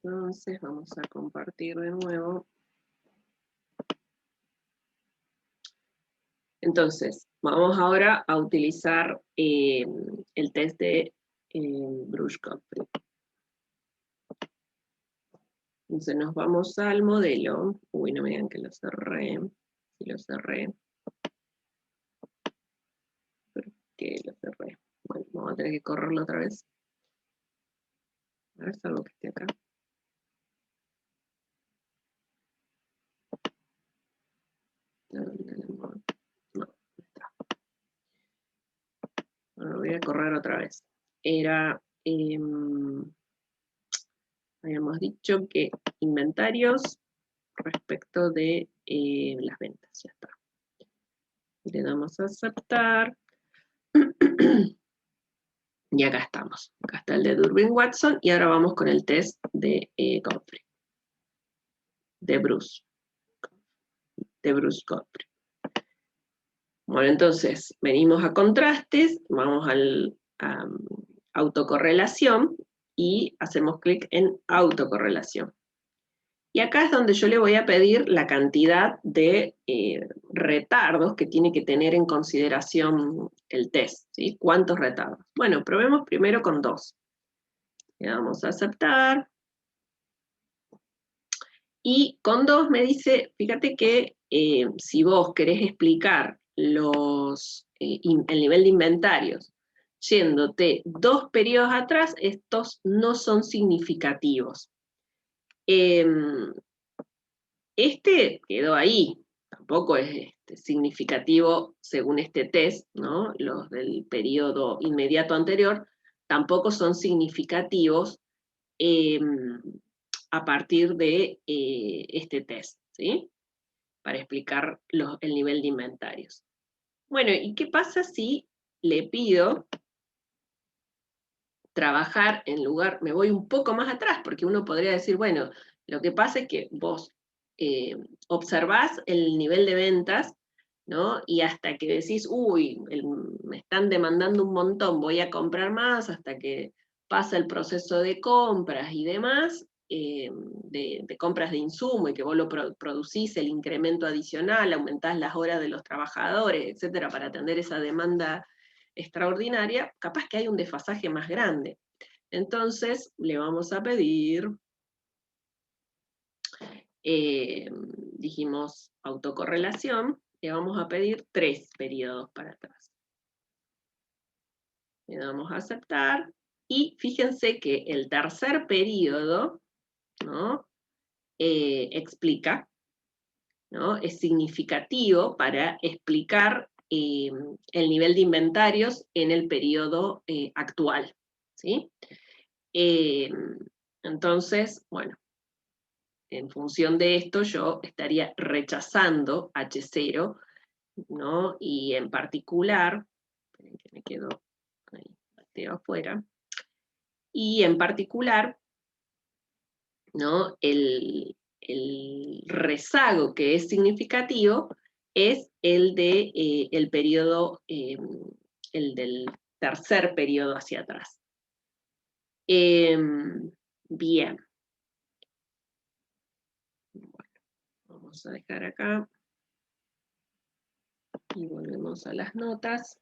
Entonces vamos a compartir de nuevo. Entonces, vamos ahora a utilizar el test de Brusco-Gottfried. Entonces nos vamos al modelo. Uy, no me digan que lo cerré. Si lo cerré. ¿Por qué lo cerré? Bueno, vamos a tener que correrlo otra vez. A ver, salvo que esté acá. No, está. Bueno, lo voy a correr otra vez. Era, habíamos dicho que inventarios respecto de las ventas. Ya está. Le damos a aceptar. Y acá estamos. Acá está el de Durbin-Watson. Y ahora vamos con el test de Gottfried. De Bruce. De Bruce Gottfried. Bueno, entonces, venimos a contrastes, vamos a autocorrelación y hacemos clic en autocorrelación. Y acá es donde yo le voy a pedir la cantidad de retardos que tiene que tener en consideración el test, ¿sí? ¿Cuántos retardos? Bueno, probemos primero con 2. Le damos a aceptar. Y con 2 me dice, fíjate que si vos querés explicar el nivel de inventarios yéndote 2 periodos atrás, estos no son significativos. Este quedó ahí, tampoco es significativo según este test, ¿no? Los del periodo inmediato anterior tampoco son significativos a partir de este test, ¿sí? Para explicar el nivel de inventarios. Bueno, ¿y qué pasa si le pido trabajar en lugar, me voy un poco más atrás, porque uno podría decir, bueno, lo que pasa es que vos observás el nivel de ventas, ¿no? Y hasta que decís, uy, me están demandando un montón, voy a comprar más, hasta que pasa el proceso de compras y demás, de compras de insumo, y que vos lo producís, el incremento adicional, aumentás las horas de los trabajadores, etcétera, para atender esa demanda extraordinaria, capaz que hay un desfasaje más grande. Entonces, le vamos a pedir, dijimos autocorrelación, le vamos a pedir 3 periodos para atrás. Le damos a aceptar, y fíjense que el tercer periodo, ¿no? Explica, ¿no? Es significativo para explicar el nivel de inventarios en el periodo actual, ¿sí? Entonces, bueno, en función de esto yo estaría rechazando H0, ¿no? Y en particular, esperen que me quedo ahí, pateo afuera, y en particular, ¿no? El rezago que es significativo es el de el periodo, el del tercer periodo hacia atrás. Bien. Bueno, vamos a dejar acá. Y volvemos a las notas.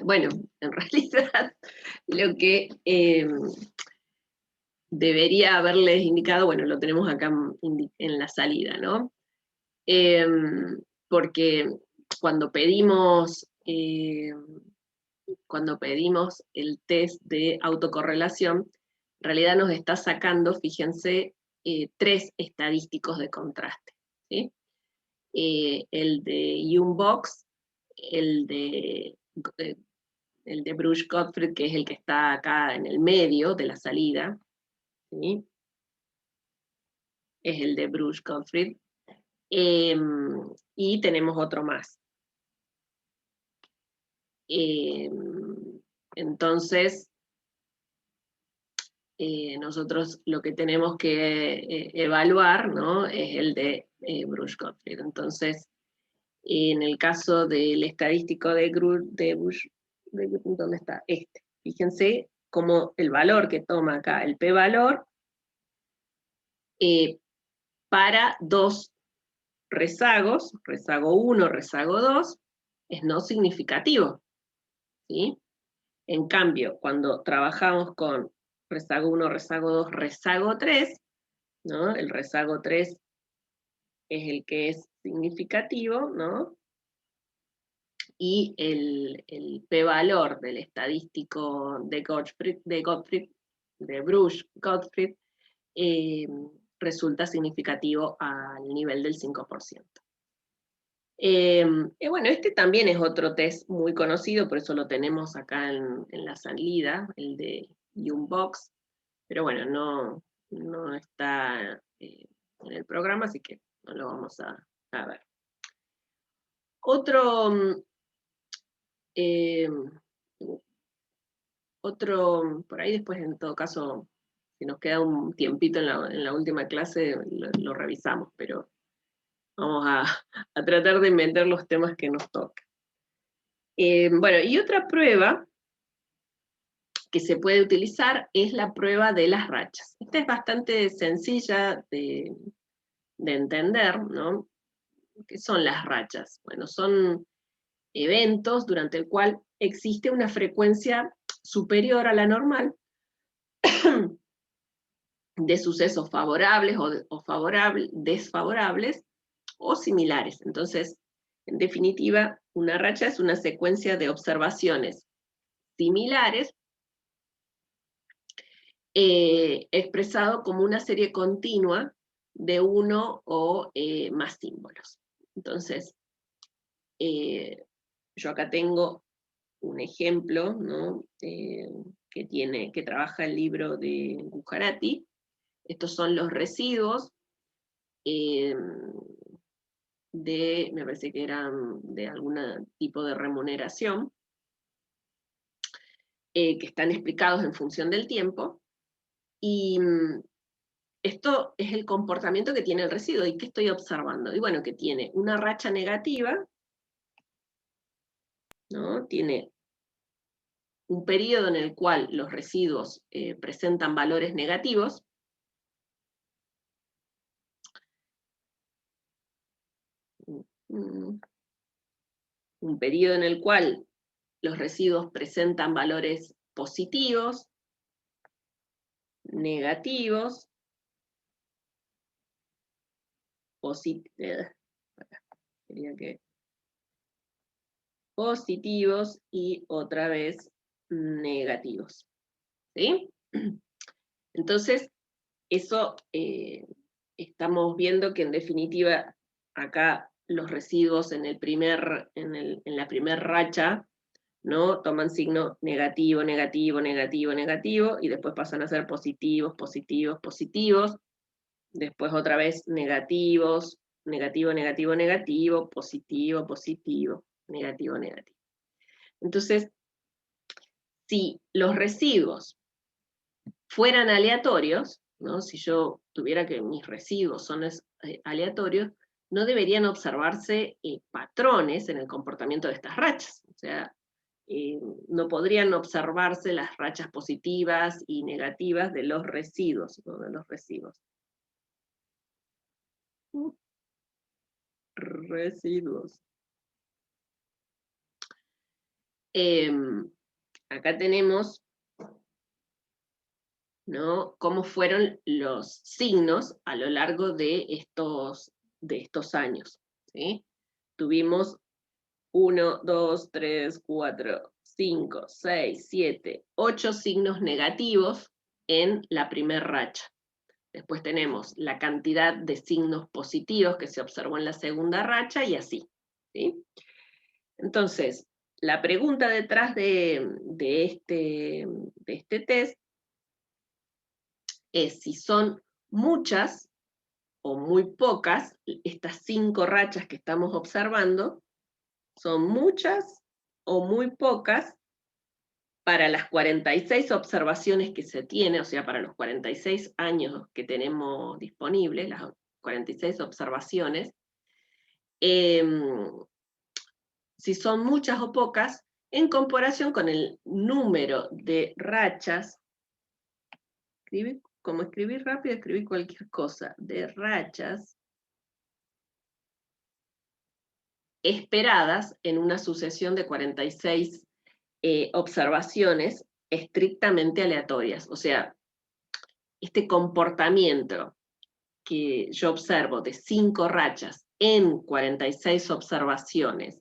Bueno, en realidad lo que debería haberles indicado, bueno, lo tenemos acá en la salida, ¿no? Porque cuando pedimos el test de autocorrelación, en realidad nos está sacando, fíjense, 3 estadísticos de contraste, ¿sí? El de Youngbox, el de Bruce-Gottfried, que es el que está acá en el medio de la salida, ¿sí? Es el de Bruce-Gottfried. Y tenemos otro más. Entonces, nosotros lo que tenemos que evaluar, ¿no?, es el de Bruce-Gottfried. Entonces, en el caso del estadístico de ¿dónde está? Fíjense cómo el valor que toma acá, el p-valor, para dos rezagos, rezago 1, rezago 2, es no significativo, ¿sí? En cambio, cuando trabajamos con rezago 1, rezago 2, rezago 3, ¿no? El rezago 3 es el que es significativo, ¿no? Y el p-valor del estadístico de Bruce-Gottfried, resulta significativo al nivel del 5%. Bueno, este también es otro test muy conocido, por eso lo tenemos acá en la salida, el de Youngbox, pero bueno, no está en el programa, así que no lo vamos a ver. Por ahí después, en todo caso, si nos queda un tiempito en la última clase, lo revisamos, pero vamos a tratar de meter los temas que nos tocan. Bueno, y otra prueba que se puede utilizar es la prueba de las rachas. Esta es bastante sencilla de entender, ¿no? ¿Qué son las rachas? Bueno, son eventos durante el cual existe una frecuencia superior a la normal de sucesos favorables desfavorables o similares. Entonces, en definitiva, una racha es una secuencia de observaciones similares expresado como una serie continua de uno o más símbolos. Entonces, yo acá tengo un ejemplo, ¿no?, que trabaja el libro de Gujarati. Estos son los residuos me parece que eran de algún tipo de remuneración, que están explicados en función del tiempo, y esto es el comportamiento que tiene el residuo. ¿Y qué estoy observando? Y bueno, que tiene una racha negativa, ¿no? Tiene un periodo en el cual los residuos presentan valores negativos, un periodo en el cual los residuos presentan valores positivos, negativos, positivos y otra vez negativos, ¿sí? Entonces, eso estamos viendo que en definitiva acá los residuos en la primera racha, ¿no?, toman signo negativo, negativo, negativo, negativo, y después pasan a ser positivos, positivos, positivos, después otra vez negativos, negativo, negativo, negativo, positivo, positivo, negativo, negativo. Entonces, si los residuos fueran aleatorios, ¿no?, si yo tuviera que mis residuos son aleatorios, no deberían observarse patrones en el comportamiento de estas rachas. O sea, no podrían observarse las rachas positivas y negativas de los residuos, ¿no?, de los residuos. Residuos. Acá tenemos, ¿no?, cómo fueron los signos a lo largo de estos años, ¿sí? Tuvimos 1, 2, 3, 4, 5, 6, 7, 8 signos negativos en la primera racha. Después tenemos la cantidad de signos positivos que se observó en la segunda racha y así, ¿sí? Entonces, la pregunta detrás de este test es si son muchas o muy pocas estas 5 rachas que estamos observando, son muchas o muy pocas para las 46 observaciones que se tiene, o sea, para los 46 años que tenemos disponibles, las 46 observaciones, si son muchas o pocas, en comparación con el número de rachas, como escribí rápido, escribí cualquier cosa, de rachas esperadas en una sucesión de 46 observaciones estrictamente aleatorias. O sea, este comportamiento que yo observo de 5 rachas en 46 observaciones,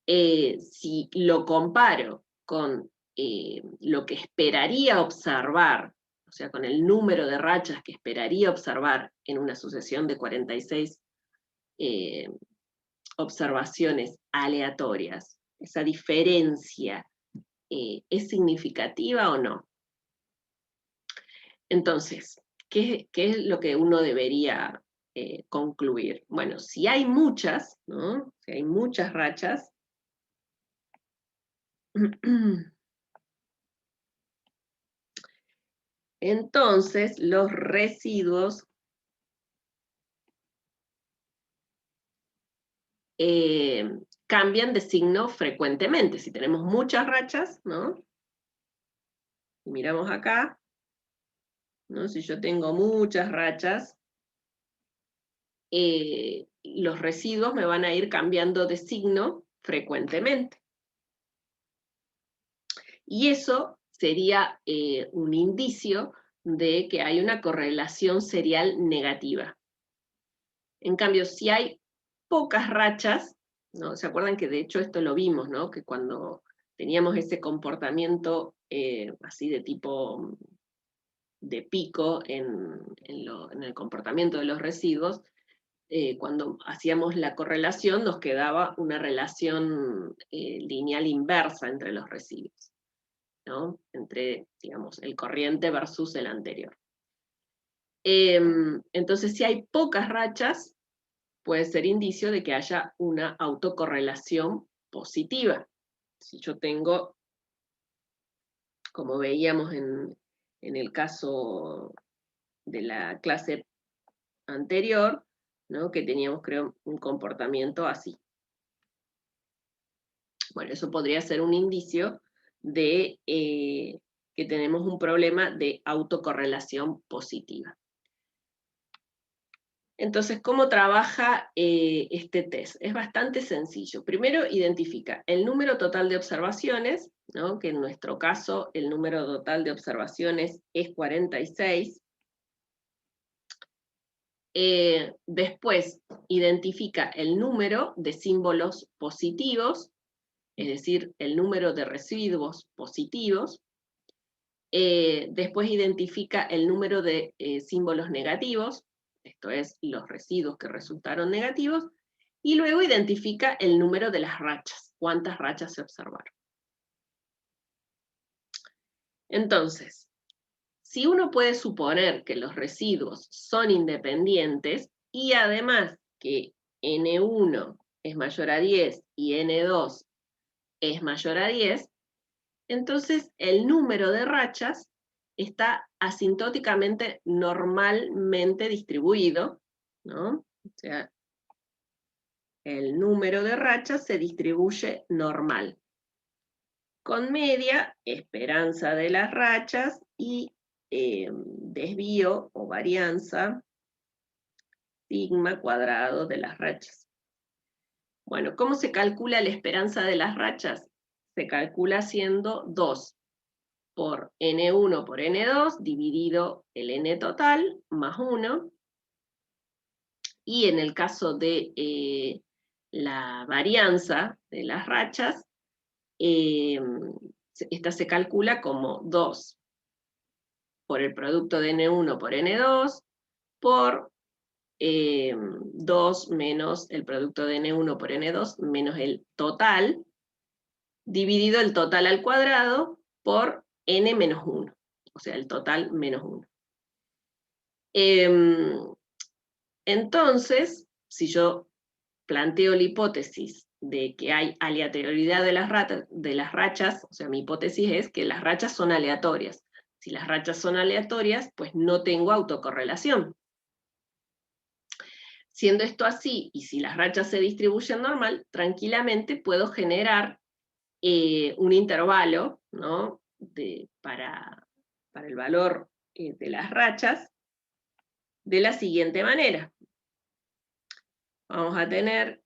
si lo comparo con lo que esperaría observar, o sea, con el número de rachas que esperaría observar en una sucesión de 46 observaciones aleatorias, esa diferencia, ¿es significativa o no? Entonces, ¿qué es lo que uno debería concluir? Bueno, si hay muchas, ¿no? Si hay muchas rachas, entonces los residuos cambian de signo frecuentemente. Si tenemos muchas rachas, ¿no? Miramos acá, ¿no? Si yo tengo muchas rachas, los residuos me van a ir cambiando de signo frecuentemente. Y eso sería un indicio de que hay una correlación serial negativa. En cambio, si hay pocas rachas, ¿no? ¿Se acuerdan que de hecho esto lo vimos, ¿no? Que cuando teníamos ese comportamiento así de tipo de pico en el comportamiento de los residuos, cuando hacíamos la correlación nos quedaba una relación lineal inversa entre los residuos, ¿no? Entre, digamos, el corriente versus el anterior. Entonces, si hay pocas rachas, puede ser indicio de que haya una autocorrelación positiva. Si yo tengo, como veíamos en el caso de la clase anterior, ¿no? Que teníamos, creo, un comportamiento así. Bueno, eso podría ser un indicio de que tenemos un problema de autocorrelación positiva. Entonces, ¿cómo trabaja este test? Es bastante sencillo. Primero, identifica el número total de observaciones, ¿no? Que en nuestro caso el número total de observaciones es 46. Después, identifica el número de símbolos positivos, es decir, el número de residuos positivos. Después identifica el número de símbolos negativos, esto es, los residuos que resultaron negativos, y luego identifica el número de las rachas, cuántas rachas se observaron. Entonces, si uno puede suponer que los residuos son independientes, y además que N1 es mayor a 10 y N2 es mayor a 10, entonces el número de rachas está asintóticamente normalmente distribuido, ¿no? O sea, el número de rachas se distribuye normal, con media, esperanza de las rachas, y desvío o varianza, sigma cuadrado de las rachas. Bueno, ¿cómo se calcula la esperanza de las rachas? Se calcula haciendo 2 por N1 por N2, dividido el N total, más 1. Y en el caso de la varianza de las rachas, esta se calcula como 2 por el producto de N1 por N2, por 2 menos el producto de N1 por N2, menos el total, dividido el total al cuadrado por N menos 1, o sea, el total menos 1. Entonces, si yo planteo la hipótesis de que hay aleatoriedad de las rachas, o sea, mi hipótesis es que las rachas son aleatorias. Si las rachas son aleatorias, pues no tengo autocorrelación. Siendo esto así, y si las rachas se distribuyen normal, tranquilamente puedo generar un intervalo, ¿no? Para el valor de las rachas de la siguiente manera. Vamos a tener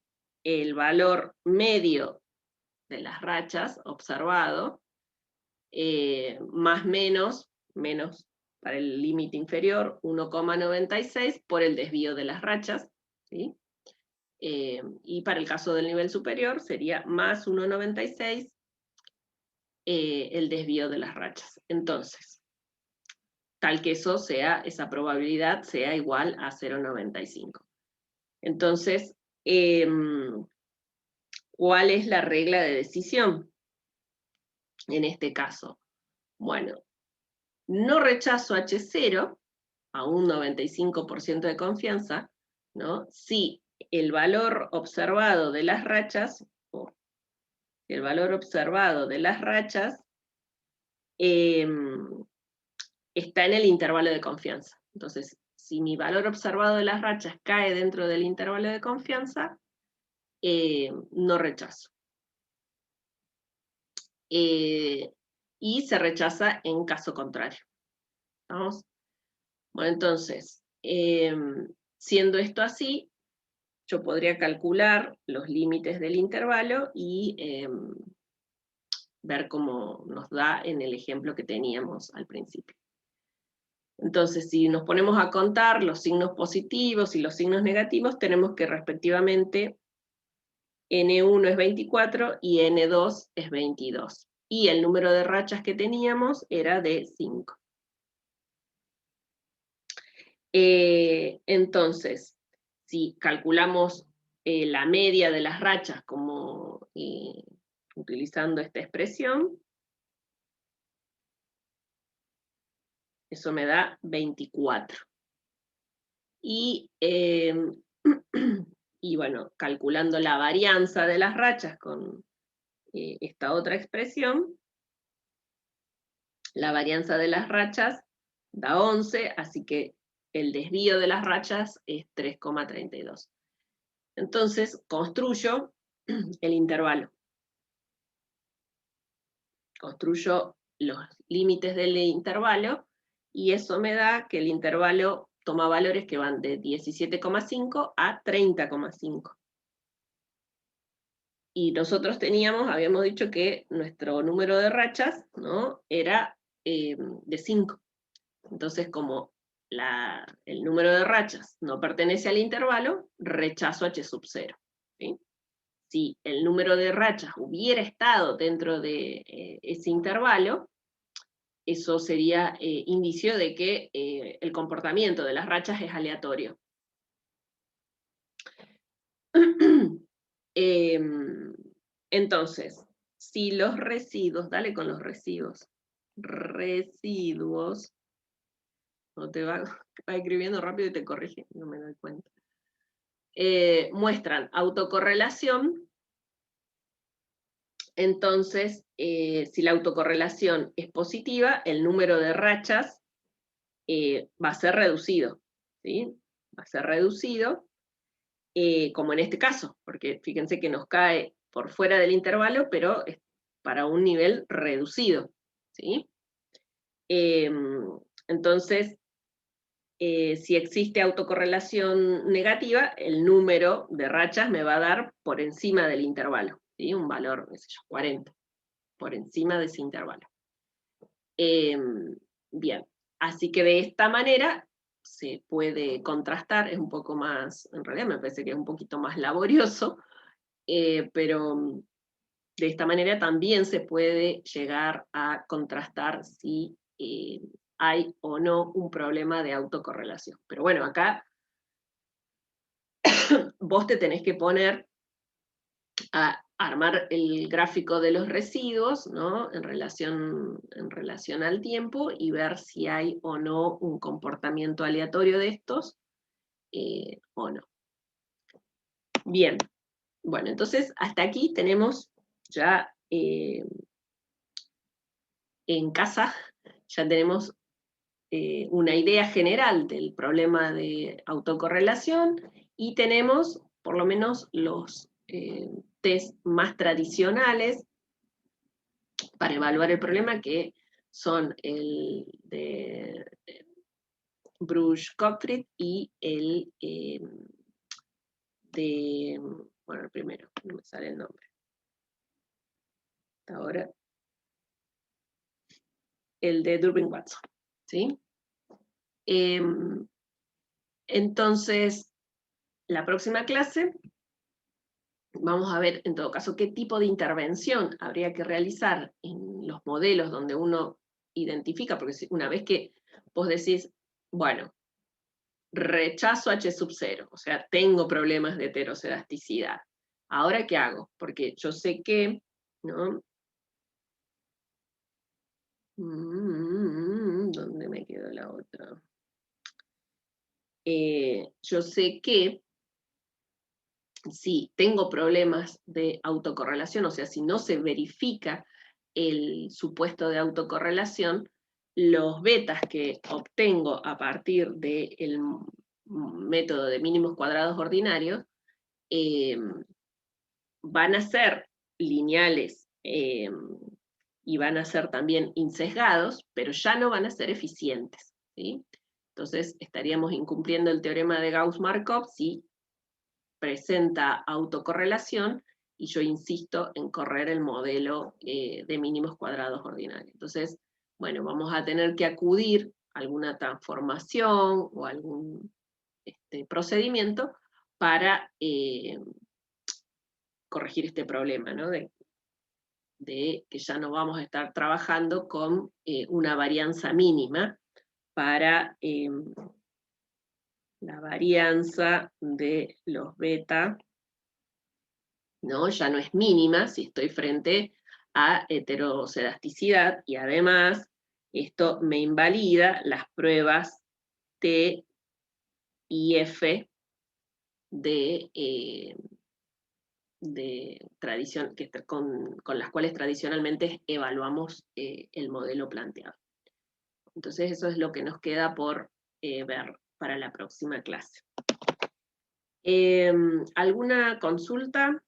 el valor medio de las rachas observado, más menos para el límite inferior, 1,96 por el desvío de las rachas, ¿sí? Y para el caso del nivel superior sería más 1,96 el desvío de las rachas. Entonces, tal que esa probabilidad sea igual a 0,95. Entonces, ¿cuál es la regla de decisión en este caso? Bueno, no rechazo H0 a un 95% de confianza, ¿no? Si el valor observado de las rachas, está en el intervalo de confianza. Entonces, si mi valor observado de las rachas cae dentro del intervalo de confianza, no rechazo. Y se rechaza en caso contrario. ¿Vamos? Bueno, entonces, siendo esto así, yo podría calcular los límites del intervalo y ver cómo nos da en el ejemplo que teníamos al principio. Entonces, si nos ponemos a contar los signos positivos y los signos negativos, tenemos que respectivamente N1 es 24 y N2 es 22. Y el número de rachas que teníamos era de 5. Entonces, si calculamos la media de las rachas como utilizando esta expresión, eso me da 24. Y bueno, calculando la varianza de las rachas con esta otra expresión, la varianza de las rachas da 11, así que el desvío de las rachas es 3,32. Entonces, construyo el intervalo. Construyo los límites del intervalo, y eso me da que el intervalo toma valores que van de 17,5 a 30,5. Y nosotros habíamos dicho que nuestro número de rachas, ¿no?, era de 5. Entonces, como el número de rachas no pertenece al intervalo, rechazo H sub 0. ¿Sí? Si el número de rachas hubiera estado dentro de ese intervalo, eso sería indicio de que el comportamiento de las rachas es aleatorio. Entonces, si los residuos, dale con los residuos, no te va escribiendo rápido y te corrige, no me doy cuenta. Muestran autocorrelación. Entonces, si la autocorrelación es positiva, el número de rachas va a ser reducido, ¿sí? Va a ser reducido, como en este caso, porque fíjense que nos cae por fuera del intervalo, pero es para un nivel reducido, ¿sí? Entonces, si existe autocorrelación negativa, el número de rachas me va a dar por encima del intervalo, ¿sí? Un valor, qué sé yo, 40, por encima de ese intervalo. Bien, así que de esta manera se puede contrastar, es un poco más, en realidad me parece que es un poquito más laborioso, pero de esta manera también se puede llegar a contrastar si hay o no un problema de autocorrelación. Pero bueno, acá vos te tenés que poner a armar el gráfico de los residuos, ¿no?, en relación al tiempo, y ver si hay o no un comportamiento aleatorio de estos, o no. Bien, Bueno, entonces hasta aquí tenemos ya en casa, ya tenemos una idea general del problema de autocorrelación y tenemos por lo menos los test más tradicionales para evaluar el problema, que son el de Bruce-Gottfried y el de, bueno, el primero, no me sale el nombre. Hasta ahora, el de Durbin-Watson, ¿sí? Entonces, la próxima clase vamos a ver, en todo caso, qué tipo de intervención habría que realizar en los modelos donde uno identifica, porque una vez que vos decís, bueno, rechazo H sub 0, o sea, tengo problemas de heteroselasticidad. ¿Ahora qué hago? Porque yo sé que, ¿no? ¿Dónde me quedó la otra? Yo sé que si tengo problemas de autocorrelación, o sea, si no se verifica el supuesto de autocorrelación, los betas que obtengo a partir del método de mínimos cuadrados ordinarios van a ser lineales y van a ser también insesgados, pero ya no van a ser eficientes, ¿sí? Entonces estaríamos incumpliendo el teorema de Gauss-Markov si presenta autocorrelación y yo insisto en correr el modelo de mínimos cuadrados ordinarios. Entonces, bueno, vamos a tener que acudir a alguna transformación o algún procedimiento para corregir este problema, ¿no? De que ya no vamos a estar trabajando con una varianza mínima para la varianza de los beta, ¿no? Ya no es mínima si estoy frente a heteroselasticidad, y además esto me invalida las pruebas T y F de tradición, con las cuales tradicionalmente evaluamos el modelo planteado. Entonces eso es lo que nos queda por ver para la próxima clase. ¿Alguna consulta?